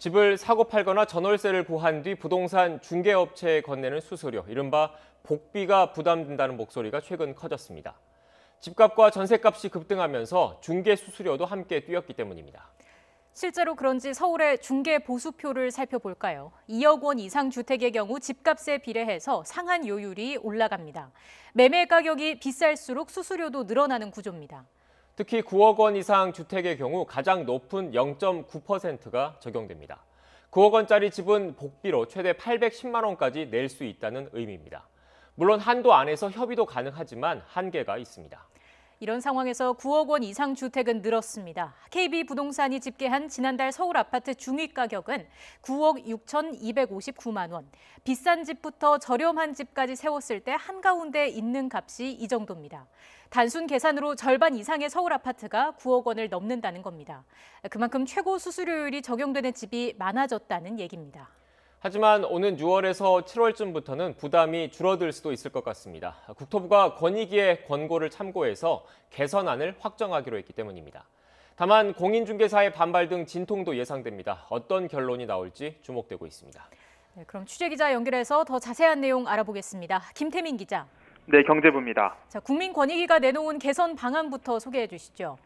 집을 사고 팔거나 전월세를 구한 뒤 부동산 중개업체에 건네는 수수료, 이른바 복비가 부담된다는 목소리가 최근 커졌습니다. 집값과 전셋값이 급등하면서 중개 수수료도 함께 뛰었기 때문입니다. 실제로 그런지 서울의 중개 보수표를 살펴볼까요? 2억 원 이상 주택의 경우 집값에 비례해서 상한 요율이 올라갑니다. 매매 가격이 비쌀수록 수수료도 늘어나는 구조입니다. 특히 9억 원 이상 주택의 경우 가장 높은 0.9%가 적용됩니다. 9억 원짜리 집은 복비로 최대 810만 원까지 낼 수 있다는 의미입니다. 물론 한도 안에서 협의도 가능하지만 한계가 있습니다. 이런 상황에서 9억 원 이상 주택은 늘었습니다. KB부동산이 집계한 지난달 서울 아파트 중위가격은 9억 6,259만 원. 비싼 집부터 저렴한 집까지 세웠을 때 한가운데 있는 값이 이 정도입니다. 단순 계산으로 절반 이상의 서울 아파트가 9억 원을 넘는다는 겁니다. 그만큼 최고 수수료율이 적용되는 집이 많아졌다는 얘기입니다. 하지만 오는 6월에서 7월쯤부터는 부담이 줄어들 수도 있을 것 같습니다. 국토부가 권익위의 권고를 참고해서 개선안을 확정하기로 했기 때문입니다. 다만 공인중개사의 반발 등 진통도 예상됩니다. 어떤 결론이 나올지 주목되고 있습니다. 네, 그럼 취재기자 연결해서 더 자세한 내용 알아보겠습니다. 김태민 기자. 네, 경제부입니다. 국민권익위가 내놓은 개선 방안부터 소개해 주시죠.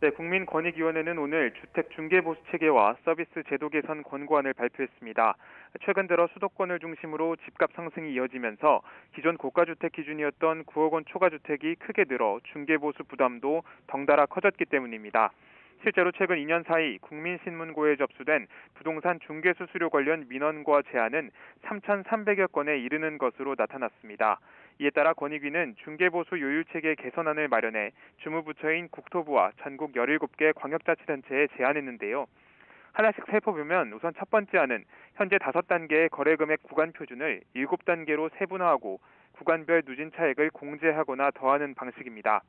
네, 국민권익위원회는 오늘 주택중개보수 체계와 서비스 제도 개선 권고안을 발표했습니다. 최근 들어 수도권을 중심으로 집값 상승이 이어지면서 기존 고가주택 기준이었던 9억 원 초과주택이 크게 늘어 중개보수 부담도 덩달아 커졌기 때문입니다. 실제로 최근 2년 사이 국민신문고에 접수된 부동산 중개수수료 관련 민원과 제안은 3,300여 건에 이르는 것으로 나타났습니다. 이에 따라 권익위는 중개보수 요율체계 개선안을 마련해 주무부처인 국토부와 전국 17개 광역자치단체에 제안했는데요. 하나씩 살펴보면 우선 첫 번째 안은 현재 5단계의 거래금액 구간 표준을 7단계로 세분화하고 구간별 누진 차액을 공제하거나 더하는 방식입니다.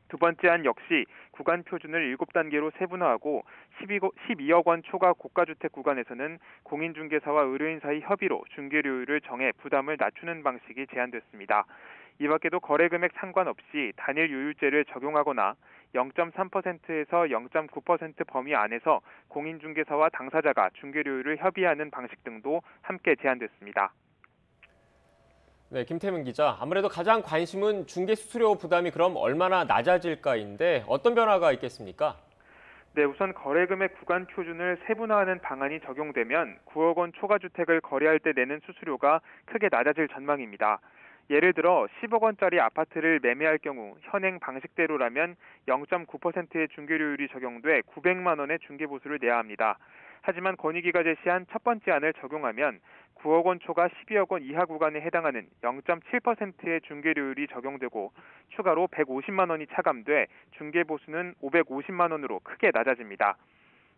두 번째 안 역시 구간 표준을 7단계로 세분화하고 12억 원 초과 고가주택 구간에서는 공인중개사와 의뢰인 사이 협의로 중개료율을 정해 부담을 낮추는 방식이 제안됐습니다. 이 밖에도 거래금액 상관없이 단일 요율제를 적용하거나 0.3%에서 0.9% 범위 안에서 공인중개사와 당사자가 중개료율을 협의하는 방식 등도 함께 제안됐습니다. 네, 김태민 기자. 아무래도 가장 관심은 중개 수수료 부담이 그럼 얼마나 낮아질까인데 어떤 변화가 있겠습니까? 네, 우선 거래금액 구간 표준을 세분화하는 방안이 적용되면 9억 원 초과주택을 거래할 때 내는 수수료가 크게 낮아질 전망입니다. 예를 들어 10억 원짜리 아파트를 매매할 경우 현행 방식대로라면 0.9%의 중개료율이 적용돼 900만 원의 중개보수를 내야 합니다. 하지만 권익위가 제시한 첫 번째 안을 적용하면 9억 원 초과 12억 원 이하 구간에 해당하는 0.7%의 중개료율이 적용되고 추가로 150만 원이 차감돼 중개보수는 550만 원으로 크게 낮아집니다.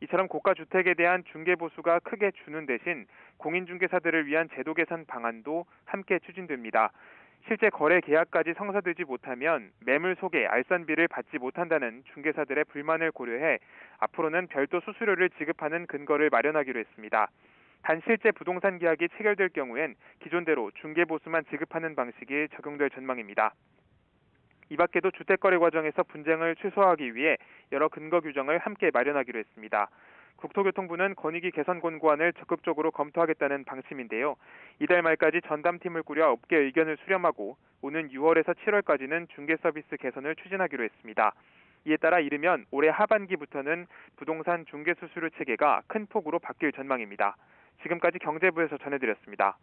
이처럼 고가주택에 대한 중개보수가 크게 주는 대신 공인중개사들을 위한 제도 개선 방안도 함께 추진됩니다. 실제 거래 계약까지 성사되지 못하면 매물 소개, 알선비를 받지 못한다는 중개사들의 불만을 고려해 앞으로는 별도 수수료를 지급하는 근거를 마련하기로 했습니다. 단 실제 부동산 계약이 체결될 경우엔 기존대로 중개보수만 지급하는 방식이 적용될 전망입니다. 이 밖에도 주택거래 과정에서 분쟁을 최소화하기 위해 여러 근거 규정을 함께 마련하기로 했습니다. 국토교통부는 권익위 개선 권고안을 적극적으로 검토하겠다는 방침인데요. 이달 말까지 전담팀을 꾸려 업계 의견을 수렴하고 오는 6월에서 7월까지는 중개 서비스 개선을 추진하기로 했습니다. 이에 따라 이르면 올해 하반기부터는 부동산 중개 수수료 체계가 큰 폭으로 바뀔 전망입니다. 지금까지 경제부에서 전해드렸습니다.